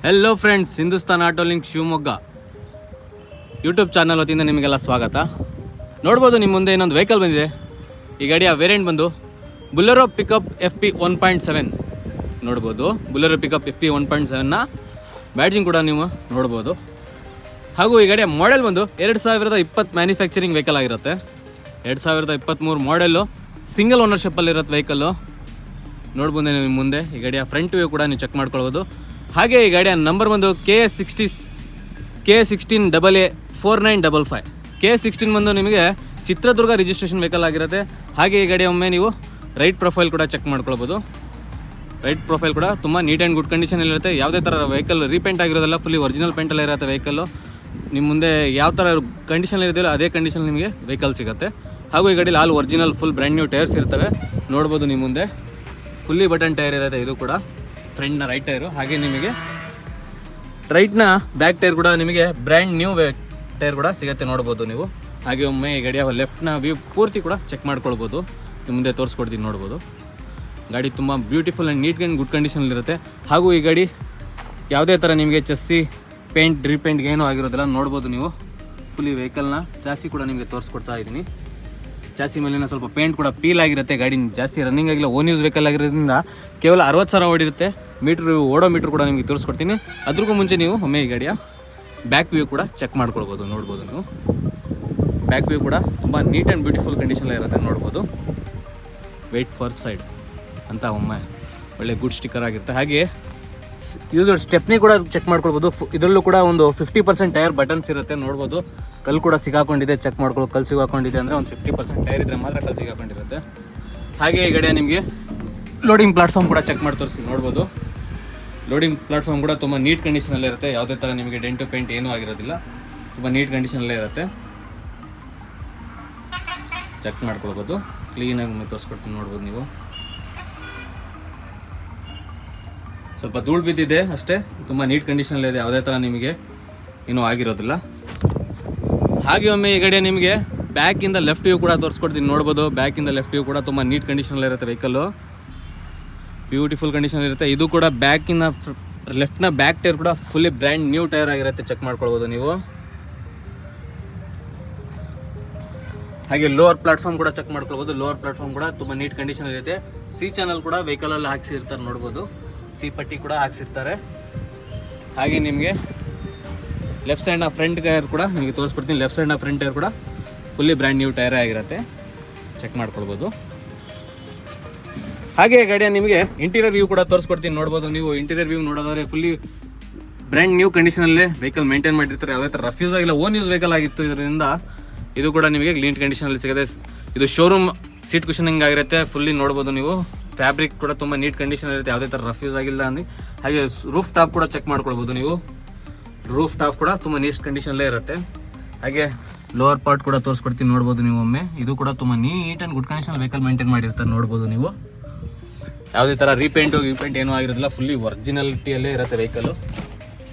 Hello friends, Hindustan auto link Shivamogga YouTube channel ವತಿಯಿಂದ ನಿಮಗೆಲ್ಲ ಸ್ವಾಗತ. ನೋಡ್ಬೋದು, ನಿಮ್ಮ ಮುಂದೆ ಇನ್ನೊಂದು ವೆಹಿಕಲ್ ಬಂದಿದೆ. ಈ ಗಾಡಿಯ ವೇರಿಯಂಟ್ ಬಂದು ಬುಲೆರೋ ಪಿಕಪ್ FP 1.7 ನೋಡ್ಬೋದು. ಬುಲೆರೋ ಪಿಕಪ್ FP 1.7ನ ಬ್ಯಾಡ್ಜಿಂಗ್ ಕೂಡ ನೀವು ನೋಡ್ಬೋದು. ಹಾಗೂ ಈ ಗಾಡಿಯ ಮಾಡೆಲ್ ಬಂದು 2020 ಮ್ಯಾನುಫ್ಯಾಕ್ಚರಿಂಗ್ ವೆಹಿಕಲ್ ಆಗಿರುತ್ತೆ. 2023 ಮಾಡೆಲ್ಲು, ಸಿಂಗಲ್ ಓನರ್ಶಿಪ್ಪಲ್ಲಿರುತ್ತೆ ವೆಹಿಕಲ್ಲು. ನೋಡ್ಬೋದು ನಿಮ್ಮ ಮುಂದೆ. ಈ ಗಾಡಿಯ ಫ್ರಂಟ್ ವ್ಯೂ ಕೂಡ ನೀವು ಚೆಕ್ ಮಾಡ್ಕೊಳ್ಬೋದು. ಹಾಗೆ ಈ ಗಾಡಿಯ ನಂಬರ್ ಬಂದು KA16 AA4955. KA16 ಬಂದು ನಿಮಗೆ ಚಿತ್ರದುರ್ಗ ರಿಜಿಸ್ಟ್ರೇಷನ್ ವೆಹಿಕಲ್ ಆಗಿರುತ್ತೆ. ಹಾಗೆ ಈ ಗಾಡಿಯ ಒಮ್ಮೆ ನೀವು ರೈಟ್ ಪ್ರೊಫೈಲ್ ಕೂಡ ಚೆಕ್ ಮಾಡ್ಕೊಳ್ಬೋದು. ರೈಟ್ ಪ್ರೊಫೈಲ್ ಕೂಡ ತುಂಬ ನೀಟ್ ಆ್ಯಂಡ್ ಗುಡ್ ಕಂಡೀಷನಲ್ಲಿರುತ್ತೆ. ಯಾವುದೇ ಥರ ವೆಹಿಕಲ್ ರೀಪೇಂಟ್ ಆಗಿರೋದಲ್ಲ, ಫುಲ್ಲಿ ಒರಿಜಿನಲ್ ಪೇಂಟಲ್ಲೇ ಇರುತ್ತೆ ವೆಹಿಕಲ್ಲು. ನಿಮ್ಮ ಮುಂದೆ ಯಾವ ಥರ ಕಂಡೀಷನ್ ಇರೋದಿಲ್ಲ ಅದೇ ಕಂಡೀಷನ್ ನಿಮಗೆ ವೆಹಿಕಲ್ ಸಿಗುತ್ತೆ. ಹಾಗೂ ಈ ಗಾಡಿಯಲ್ಲಿ all original full brand new tyres ಇರ್ತವೆ. ನೋಡ್ಬೋದು ನಿಮ್ಮ ಮುಂದೆ ಫುಲ್ಲಿ ಬಟನ್ ಟೈರ್ ಇರುತ್ತೆ. ಇದು ಕೂಡ ಫ್ರಂಟ್ನ ರೈಟ್ ಟೈರು. ಹಾಗೆ ನಿಮಗೆ ರೈಟ್ನ ಬ್ಯಾಕ್ ಟೈರ್ ಕೂಡ ನಿಮಗೆ ಬ್ರ್ಯಾಂಡ್ ನ್ಯೂ ಟೈರ್ ಕೂಡ ಸಿಗುತ್ತೆ, ನೋಡ್ಬೋದು ನೀವು. ಹಾಗೆ ಒಮ್ಮೆ ಈ ಗಾಡಿಯ ಲೆಫ್ಟ್ನ ವ್ಯೂ ಪೂರ್ತಿ ಕೂಡ ಚೆಕ್ ಮಾಡ್ಕೊಳ್ಬೋದು. ನಿಮ್ಮ ಮುಂದೆ ತೋರಿಸ್ಕೊಡ್ತೀನಿ, ನೋಡ್ಬೋದು. ಗಾಡಿ ತುಂಬ beautiful and neat and good ಕಂಡೀಷನಲ್ಲಿರುತ್ತೆ. ಹಾಗೂ ಈ ಗಾಡಿ ಯಾವುದೇ ಥರ ನಿಮಗೆ ಚೆಸ್ಸಿ ಪೇಂಟ್ ರೀಪೇಂಟ್ಗೆ ಏನೂ ಆಗಿರೋದಿಲ್ಲ, ನೋಡ್ಬೋದು ನೀವು. ಫುಲ್ಲಿ ವೆಹಿಕಲ್ನ ಚಾಸಿ ಕೂಡ ನಿಮಗೆ ತೋರಿಸ್ಕೊಡ್ತಾ ಇದ್ದೀನಿ. ಚಾಸಿ ಮೇಲಿನ ಸ್ವಲ್ಪ ಪೇಂಟ್ ಕೂಡ ಪೀಲ್ ಆಗಿರುತ್ತೆ. ಗಾಡಿ ಜಾಸ್ತಿ ರನ್ನಿಂಗ್ ಆಗಿಲ್ಲ, ಓನ್ ಯೂಸ್ ವೆಹಿಕಲ್ ಆಗಿರೋದ್ರಿಂದ ಕೇವಲ 60,000 ಓಡಿರುತ್ತೆ. ಓಡೋ ಮೀಟ್ರ್ ಕೂಡ ನಿಮಗೆ ತೋರಿಸ್ಕೊಡ್ತೀನಿ. ಅದ್ರಿಗೂ ಮುಂಚೆ ನೀವು ಒಮ್ಮೆ ಈ ಗಾಡಿಯ ಬ್ಯಾಕ್ ವ್ಯೂ ಕೂಡ ಚೆಕ್ ಮಾಡ್ಕೊಳ್ಬೋದು. ನೋಡ್ಬೋದು ನೀವು, ಬ್ಯಾಕ್ ವ್ಯೂ ಕೂಡ ತುಂಬ ನೀಟ್ ಆ್ಯಂಡ್ ಬ್ಯೂಟಿಫುಲ್ ಕಂಡೀಷನಲ್ಲೇ ಇರುತ್ತೆ, ನೋಡ್ಬೋದು. ವೆಯ್ಟ್ ಫಾರ್ ಸೈಡ್ ಅಂತ ಒಮ್ಮೆ ಒಳ್ಳೆ ಗುಡ್ ಸ್ಟಿಕ್ಕರ್ ಆಗಿರುತ್ತೆ. ಹಾಗೆ ಯೂಸರ್ ಸ್ಟೆಪ್ನಿ ಕೂಡ ಚೆಕ್ ಮಾಡ್ಕೊಳ್ಬೋದು. ಇದರಲ್ಲೂ ಕೂಡ ಒಂದು 50% ಟೈರ್ ಬಟನ್ಸ್ ಇರುತ್ತೆ, ನೋಡ್ಬೋದು. ಕಲ್ಲು ಕೂಡ ಸಿಗಾಕೊಂಡಿದೆ, ಚೆಕ್ ಮಾಡ್ಕೊಳ್ಳೋ. ಕಲ್ಲು ಸಿಗಾಕೊಂಡಿದೆ ಅಂದರೆ ಒಂದು 50% ಟೈರ್ ಇದ್ದರೆ ಮಾತ್ರ ಕಲ್ಲು ಸಿಗಾಕೊಂಡಿರುತ್ತೆ. ಹಾಗೆ ಈ ಗಾಡಿಯ ನಿಮಗೆ ಲೋಡಿಂಗ್ ಪ್ಲಾಟ್ಫಾರ್ಮ್ ಕೂಡ ಚೆಕ್ ಮಾಡಿ ತೋರಿಸಿ, ನೋಡ್ಬೋದು. ಲೋಡಿಂಗ್ ಪ್ಲಾಟ್ಫಾರ್ಮ್ ಕೂಡ ತುಂಬ ನೀಟ್ ಕಂಡೀಷನಲ್ಲೇ ಇರುತ್ತೆ. ಯಾವುದೇ ಥರ ನಿಮಗೆ ಡೆಂಟು ಪೇಂಟ್ ಏನೂ ಆಗಿರೋದಿಲ್ಲ, ತುಂಬ ನೀಟ್ ಕಂಡೀಷನಲ್ಲೇ ಇರುತ್ತೆ. ಚೆಕ್ ಮಾಡ್ಕೊಳ್ಬೋದು. ಕ್ಲೀನಾಗಿ ತೋರಿಸ್ಕೊಡ್ತೀನಿ, ನೋಡ್ಬೋದು ನೀವು. ಸ್ವಲ್ಪ ಧೂಳು ಬಿದ್ದಿದೆ ಅಷ್ಟೇ, ತುಂಬ ನೀಟ್ ಕಂಡೀಷನಲ್ಲೇ ಇದೆ. ಯಾವುದೇ ಥರ ನಿಮಗೆ ಏನೂ ಆಗಿರೋದಿಲ್ಲ. ಹಾಗೆ ಒಮ್ಮೆ ಈ ಗಾಡಿಯ ನಿಮಗೆ ಬ್ಯಾಕಿಂದ ಲೆಫ್ಟ್ ವ್ಯೂ ಕೂಡ ತೋರಿಸ್ಕೊಡ್ತೀನಿ, ನೋಡ್ಬೋದು. ಬ್ಯಾಕಿಂದ ಲೆಫ್ಟ್ ವ್ಯೂ ಕೂಡ ತುಂಬ ನೀಟ್ ಕಂಡೀಷನಲ್ಲೇ ಇರುತ್ತೆ ವೆಹಿಕಲ್ಲು. ಬ್ಯೂಟಿಫುಲ್ ಕಂಡೀಷನ್ ಇರುತ್ತೆ. ಇದು ಕೂಡ ಬ್ಯಾಕಿನ ಲೆಫ್ಟ್ನ ಬ್ಯಾಕ್ ಟೈರ್ ಕೂಡ ಫುಲ್ಲಿ ಬ್ರ್ಯಾಂಡ್ ನ್ಯೂ ಟೈರ್ ಆಗಿರುತ್ತೆ, ಚೆಕ್ ಮಾಡ್ಕೊಳ್ಬೋದು ನೀವು. ಹಾಗೆ ಲೋವರ್ ಪ್ಲಾಟ್ಫಾರ್ಮ್ ಕೂಡ ಚೆಕ್ ಮಾಡ್ಕೊಳ್ಬೋದು. ಲೋವರ್ ಪ್ಲಾಟ್ಫಾರ್ಮ್ ಕೂಡ ತುಂಬ ನೀಟ್ ಕಂಡೀಷನ್ ಇರುತ್ತೆ. ಸಿ ಚಾನಲ್ ಕೂಡ ವೆಹಿಕಲಲ್ಲಿ ಹಾಕ್ಸಿರ್ತಾರೆ, ನೋಡ್ಬೋದು. ಸಿ ಪಟ್ಟಿ ಕೂಡ ಹಾಕ್ಸಿರ್ತಾರೆ. ಹಾಗೆ ನಿಮಗೆ ಲೆಫ್ಟ್ ಸೈಡ್ನ ಫ್ರಂಟ್ ಟೈರ್ ಕೂಡ ನಿಮಗೆ ತೋರಿಸ್ಕೊಡ್ತೀನಿ. ಲೆಫ್ಟ್ ಸೈಡ್ನ ಫ್ರಂಟ್ ಟೈರ್ ಕೂಡ ಫುಲ್ಲಿ ಬ್ರ್ಯಾಂಡ್ ನ್ಯೂ ಟೈರೇ ಆಗಿರುತ್ತೆ, ಚೆಕ್ ಮಾಡ್ಕೊಳ್ಬೋದು. ಹಾಗೆ ಗಾಡಿಯ ನಿಮಗೆ ಇಂಟೀರಿಯರ್ ವ್ಯೂ ಕೂಡ ತೋರಿಸ್ಕೊಡ್ತೀನಿ, ನೋಡ್ಬೋದು ನೀವು. ಇಂಟೀರಿಯರ್ ವ್ಯೂ ನೋಡೋದಾದ್ರೆ ಫುಲ್ಲಿ ಬ್ರ್ಯಾಂಡ್ ನ್ಯೂ ಕಂಡೀಷನಲ್ಲೇ ವೆಹಿಕಲ್ ಮೇಂಟೈನ್ ಮಾಡಿರ್ತಾರೆ. ಯಾವುದೇ ಥರ ರಫ್ಯೂಸ್ ಆಗಿಲ್ಲ, ಓನ್ ಯೂಸ್ ವೆಹಿಕಲ್ ಆಗಿತ್ತು. ಇದರಿಂದ ಇದು ಕೂಡ ನಿಮಗೆ ಕ್ಲೀನ್ ಕಂಡೀಷನಲ್ಲಿ ಸಿಗುತ್ತೆ. ಇದು ಶೋರೂಮ್ ಸೀಟ್ ಕುಷನಿಂಗ್ ಆಗಿರುತ್ತೆ, ಫುಲ್ಲಿ ನೋಡ್ಬೋದು ನೀವು. ಫ್ಯಾಬ್ರಿಕ್ ಕೂಡ ತುಂಬ ನೀಟ್ ಕಂಡೀಷನ್ ಇರುತ್ತೆ, ಯಾವುದೇ ಥರ ರಫ್ಯೂಸ್ ಆಗಿಲ್ಲ ಅಂದರೆ. ಹಾಗೆ ರೂಫ್ ಟಾಪ್ ಕೂಡ ಚೆಕ್ ಮಾಡ್ಕೊಳ್ಬೋದು ನೀವು. ರೂಫ್ ಟಾಪ್ ಕೂಡ ತುಂಬ ನೀಟ್ ಕಂಡೀಷನಲ್ಲೇ ಇರುತ್ತೆ. ಹಾಗೆ ಲೋವರ್ ಪಾರ್ಟ್ ಕೂಡ ತೋರಿಸ್ಕೊಡ್ತೀನಿ, ನೋಡ್ಬೋದು ನೀವು ಒಮ್ಮೆ. ಇದು ಕೂಡ ತುಂಬ neat and good condition vehicle maintain ಮಾಡಿರ್ತಾರೆ, ನೋಡ್ಬೋದು ನೀವು. ಯಾವುದೇ ಥರ ರೀಪೇಂಟ್ ಏನೂ ಆಗಿರೋದಿಲ್ಲ, ಫುಲ್ಲಿ ಒರಿಜಿನಾಲಿಟಿಯಲ್ಲೇ ಇರುತ್ತೆ ವೆಹಿಕಲ್ಲು.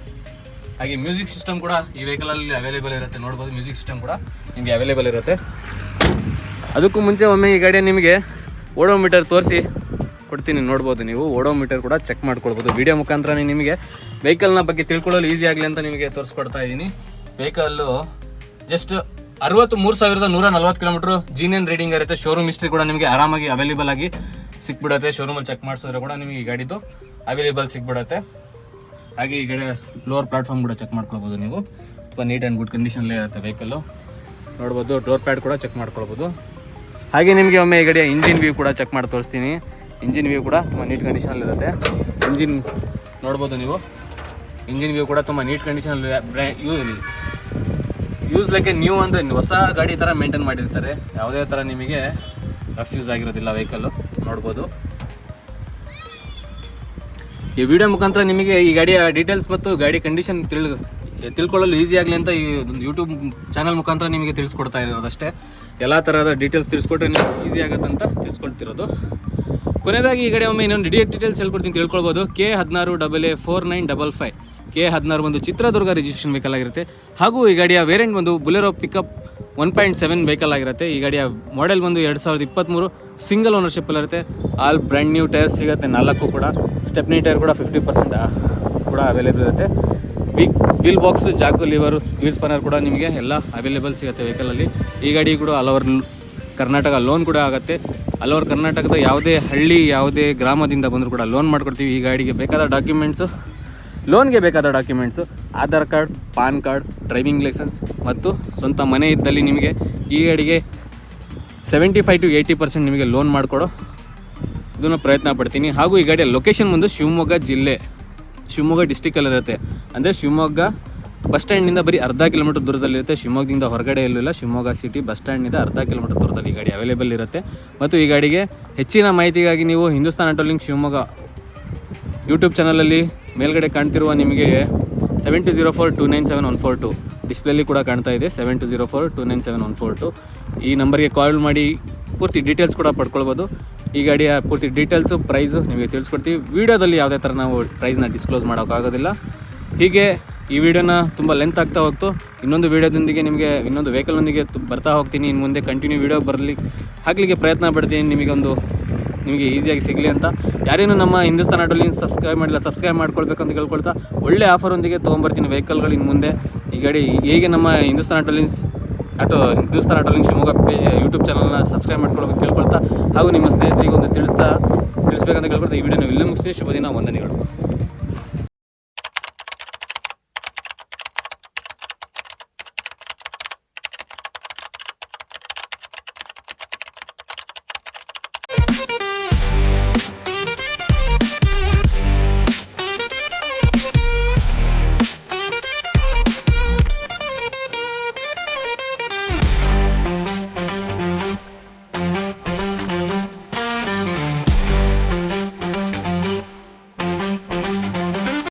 ಹಾಗೆ ಮ್ಯೂಸಿಕ್ ಸಿಸ್ಟಮ್ ಕೂಡ ಈ ವೆಹಿಕಲಲ್ಲಿ ಅವೈಲೇಬಲ್ ಇರುತ್ತೆ, ನೋಡ್ಬೋದು. ಮ್ಯೂಸಿಕ್ ಸಿಸ್ಟಮ್ ಕೂಡ ನಿಮಗೆ ಅವೈಲೇಬಲ್ ಇರುತ್ತೆ. ಅದಕ್ಕೂ ಮುಂಚೆ ಒಮ್ಮೆ ಈ ಗಾಡಿಯ ನಿಮಗೆ ಓಡೋಮೀಟರ್ ತೋರಿಸಿ ಕೊಡ್ತೀನಿ, ನೋಡ್ಬೋದು ನೀವು. ಓಡೋಮೀಟರ್ ಕೂಡ ಚೆಕ್ ಮಾಡ್ಕೊಳ್ಬೋದು. ವಿಡಿಯೋ ಮುಖಾಂತರ ನಿಮಗೆ ವೆಹಿಕಲ್ನ ಬಗ್ಗೆ ತಿಳ್ಕೊಳ್ಳಲು ಈಸಿ ಆಗಲಿ ಅಂತ ನಿಮಗೆ ತೋರಿಸ್ಕೊಡ್ತಾ ಇದ್ದೀನಿ. ವೆಹಿಕಲ್ಲು ಜಸ್ಟ್ 63,140 ಕಿಲೋಮೀಟ್ರ್ ಜೀನಿಯನ್ ರೀಡಿಂಗ್ ಇರುತ್ತೆ. ಶೋರೂಮ್ ಹಿಸ್ಟ್ರಿ ಕೂಡ ನಿಮಗೆ ಆರಾಮಾಗಿ ಅವೈಲೇಬಲ್ ಆಗಿ ಸಿಕ್ಬಿಡುತ್ತೆ. ಶೋರೂಮಲ್ಲಿ ಚೆಕ್ ಮಾಡಿಸಿದ್ರೆ ಕೂಡ ನಿಮಗೆ ಈ ಗಾಡಿದು ಅವೈಲೇಬಲ್ ಸಿಕ್ಬಿಡುತ್ತೆ. ಹಾಗೆ ಈ ಗಾಡಿ ಲೋವರ್ ಪ್ಲಾಟ್ಫಾರ್ಮ್ ಕೂಡ ಚೆಕ್ ಮಾಡ್ಕೊಳ್ಬೋದು ನೀವು. ತುಂಬ ನೀಟ್ ಆ್ಯಂಡ್ ಗುಡ್ ಕಂಡೀಷನಲ್ಲೇ ಇರುತ್ತೆ ವೆಹಿಕಲ್ಲು, ನೋಡ್ಬೋದು. ಡೋರ್ ಪ್ಯಾಡ್ ಕೂಡ ಚೆಕ್ ಮಾಡ್ಕೊಳ್ಬೋದು. ಹಾಗೆ ನಿಮಗೆ ಒಮ್ಮೆ ಈ ಗಾಡಿಯ ಇಂಜಿನ್ ವ್ಯೂ ಕೂಡ ಚೆಕ್ ಮಾಡಿ ತೋರಿಸ್ತೀನಿ. ಇಂಜಿನ್ ವ್ಯೂ ಕೂಡ ತುಂಬ ನೀಟ್ ಕಂಡೀಷನಲ್ಲಿರುತ್ತೆ. ಇಂಜಿನ್ ನೋಡ್ಬೋದು ನೀವು. ಇಂಜಿನ್ ವ್ಯೂ ಕೂಡ ತುಂಬ ನೀಟ್ ಕಂಡೀಷನಲ್ಲಿ ಯೂಸ್ ಲೈಕ್ ಎ ನ್ಯೂ ಅಂದರೆ ಹೊಸ ಗಾಡಿ ಥರ ಮೇಂಟೈನ್ ಮಾಡಿರ್ತಾರೆ. ಯಾವುದೇ ಥರ ನಿಮಗೆ ರಫ್ಯೂಸ್ ಆಗಿರೋದಿಲ್ಲ ವೆಹಿಕಲ್ಲು, ನೋಡ್ಬೋದು. ಈ ವಿಡಿಯೋ ಮುಖಾಂತರ ನಿಮಗೆ ಈ ಗಾಡಿಯ ಡೀಟೇಲ್ಸ್ ಮತ್ತು ಗಾಡಿ ಕಂಡೀಷನ್ ತಿಳ್ಕೊಳ್ಳಲು ಈಸಿ ಆಗಲಿ ಅಂತ ಈ ಯೂಟ್ಯೂಬ್ ಚಾನಲ್ ಮುಖಾಂತರ ನಿಮಗೆ ತಿಳಿಸ್ಕೊಡ್ತಾ ಇರೋದಷ್ಟೇ. ಎಲ್ಲ ಥರದ ಡೀಟೇಲ್ಸ್ ತಿಳಿಸ್ಕೊಟ್ರೆ ನಿಮಗೆ ಈಸಿ ಆಗುತ್ತೆ ಅಂತ ತಿಳಿಸ್ಕೊಡ್ತಿರೋದು. ಕೊನೆಯದಾಗಿ ಈ ಗಾಡಿ ಒಮ್ಮೆ ಇನ್ನೊಂದು ಡೀಟೇಲ್ಸ್ ಹೇಳ್ಕೊಡ್ತೀನಿ, ತಿಳ್ಕೊಳ್ಬೋದು. KA16 KA16 ಒಂದು ಚಿತ್ರದುರ್ಗ ರಿಜಿಸ್ಟ್ರೇಷನ್ ವೆಹಿಕಲ್ ಆಗಿರುತ್ತೆ. ಹಾಗೂ ಈ ಗಾಡಿಯ ವೇರಿಯಂಟ್ ಒಂದು ಬುಲೆರೋ ಪಿಕಪ್ 1.7 ವೆಹಿಕಲ್ ಆಗಿರುತ್ತೆ. ಈ ಗಾಡಿಯ ಮಾಡೆಲ್ ಬಂದು 2023 ಸಿಂಗಲ್ ಓನರ್ಶಿಪ್ಪಲ್ಲಿರುತ್ತೆ. ಆಲ್ ಬ್ರ್ಯಾಂಡ್ ನ್ಯೂ ಟೈರ್ಸ್ ಸಿಗುತ್ತೆ, 4 ಕೂಡ. ಸ್ಟೆಪ್ನಿ ಟೈರ್ ಕೂಡ 50% ಕೂಡ ಅವೈಲೇಬಲ್ ಇರುತ್ತೆ. Wheel box, ಜಾಕು, liver, wheel spanner ಕೂಡ ನಿಮಗೆ ಎಲ್ಲ ಅವೈಲೇಬಲ್ ಸಿಗುತ್ತೆ ವೆಹಿಕಲಲ್ಲಿ. ಈ ಗಾಡಿ ಕೂಡ ಆಲ್ ಓವರ್ ಕರ್ನಾಟಕ ಲೋನ್ ಕೂಡ ಆಗುತ್ತೆ. ಆಲ್ ಓವರ್ ಕರ್ನಾಟಕದ ಯಾವುದೇ ಹಳ್ಳಿ, ಯಾವುದೇ ಗ್ರಾಮದಿಂದ ಬಂದರೂ ಕೂಡ ಲೋನ್ ಮಾಡ್ಕೊಡ್ತೀವಿ. ಈ ಗಾಡಿಗೆ ಬೇಕಾದ ಡಾಕ್ಯುಮೆಂಟ್ಸು, ಲೋನ್ಗೆ ಬೇಕಾದ documents Aadhaar card, PAN card, driving licence ಮತ್ತು ಸ್ವಂತ ಮನೆ ಇದ್ದಲ್ಲಿ ನಿಮಗೆ ಈ ಗಾಡಿಗೆ 75 to 80% ನಿಮಗೆ ಲೋನ್ ಮಾಡಿಕೊಡೋ ಇದನ್ನು ಪ್ರಯತ್ನ ಪಡ್ತೀನಿ. ಹಾಗೂ ಈ ಗಾಡಿಯ ಲೊಕೇಶನ್ ಬಂದು ಶಿವಮೊಗ್ಗ ಜಿಲ್ಲೆ, ಶಿವಮೊಗ್ಗ ಡಿಸ್ಟಿಕಲ್ಲಿರುತ್ತೆ. ಅಂದರೆ ಶಿವಮೊಗ್ಗ ಬಸ್ ಸ್ಟ್ಯಾಂಡಿಂದ ಬರೀ ಅರ್ಧ ಕಿಲೋಮೀಟರ್ ದೂರದಲ್ಲಿರುತ್ತೆ. ಶಿವಮೊಗ್ಗದಿಂದ ಹೊರಗಡೆ ಎಲ್ಲೂ ಇಲ್ಲ. ಶಿವಮೊಗ್ಗ ಸಿಟಿ ಬಸ್ ಸ್ಟ್ಯಾಂಡಿಂದ ಅರ್ಧ ಕಿಲೋಮೀಟರ್ ದೂರದಲ್ಲಿ ಈ ಗಾಡಿ ಅವೈಲೇಬಲ್ ಇರುತ್ತೆ. ಮತ್ತು ಈ ಗಾಡಿಗೆ ಹೆಚ್ಚಿನ ಮಾಹಿತಿಗಾಗಿ ನೀವು Hindustan auto link Shivamogga YouTube ಚಾನಲಲ್ಲಿ ಮೇಲ್ಗಡೆ ಕಾಣ್ತಿರುವ ನಿಮಗೆ 7204297142 ಡಿಸ್ಪ್ಲೇಲಿ ಕೂಡ ಕಾಣ್ತಾ ಇದೆ. 7204297142 ಈ ನಂಬರ್ಗೆ ಕಾಲ್ ಮಾಡಿ ಪೂರ್ತಿ ಡೀಟೇಲ್ಸ್ ಕೂಡ ಪಡ್ಕೊಳ್ಬೋದು. ಈ ಗಾಡಿಯ ಪೂರ್ತಿ ಡೀಟೇಲ್ಸು, ಪ್ರೈಸು ನಿಮಗೆ ತಿಳಿಸ್ಕೊಡ್ತೀವಿ. ವೀಡಿಯೋದಲ್ಲಿ ಯಾವುದೇ ಥರ ನಾವು ಪ್ರೈಸ್ನ ಡಿಸ್ಕ್ಲೋಸ್ ಮಾಡೋಕ್ಕಾಗೋದಿಲ್ಲ. ಹೀಗೆ ಈ ವಿಡಿಯೋನ ತುಂಬ ಲೆಂತ್ ಆಗ್ತಾ ಹೋಗ್ತು. ಇನ್ನೊಂದು ವೀಡಿಯೋದೊಂದಿಗೆ ನಿಮಗೆ ಇನ್ನೊಂದು ವೆಹಿಕಲ್ನೊಂದಿಗೆ ಬರ್ತಾ ಹೋಗ್ತೀನಿ. ಇನ್ನು ಮುಂದೆ ಕಂಟಿನ್ಯೂ ವೀಡಿಯೋ ಹಾಕಲಿಕ್ಕೆ ಪ್ರಯತ್ನ ಪಡ್ತೀನಿ, ನಿಮಗೆ ಈಸಿಯಾಗಿ ಸಿಗಲಿ ಅಂತ. ಯಾರೇನು ನಮ್ಮ ಹಿಂದೂಸ್ತಾನ್ ಆಟೋ ಲಿಂಕ್ ಸಬ್ಸ್ಕ್ರೈಬ್ ಮಾಡಿಲ್ಲ, ಸಬ್ಸ್ಕ್ರೈಬ್ ಮಾಡ್ಕೊಳ್ಬೇಕು ಅಂತ ಕೇಳ್ಕೊಳ್ತಾ, ಒಳ್ಳೆ ಆಫರೊಂದಿಗೆ ತೊಗೊಂಬರ್ತೀನಿ ವೆಹಿಕಲ್ಗಳು ಇನ್ನು ಮುಂದೆ. ಈ ಗಾಡಿ ಹೇಗೆ ನಮ್ಮ Hindustan auto link Shivamogga page YouTube ಚಾನಲ್ನ ಸಬ್ಸ್ಕ್ರೈಬ್ ಮಾಡ್ಕೊಳ್ಬೇಕು ಕೇಳ್ಕೊಳ್ತಾ, ಹಾಗೂ ನಿಮ್ಮ ಸ್ನೇಹಿತರಿಗೆ ಒಂದು ತಿಳಿಸ್ಬೇಕಂತ ಕೇಳ್ಕೊಳ್ತಾ ಈ ವಿಡಿಯೋನ ಇಲ್ಲೇ ಮುಗಿಸ್ತೀನಿ. ಶುಭ ದಿನ, ವಂದನೆಗಳು.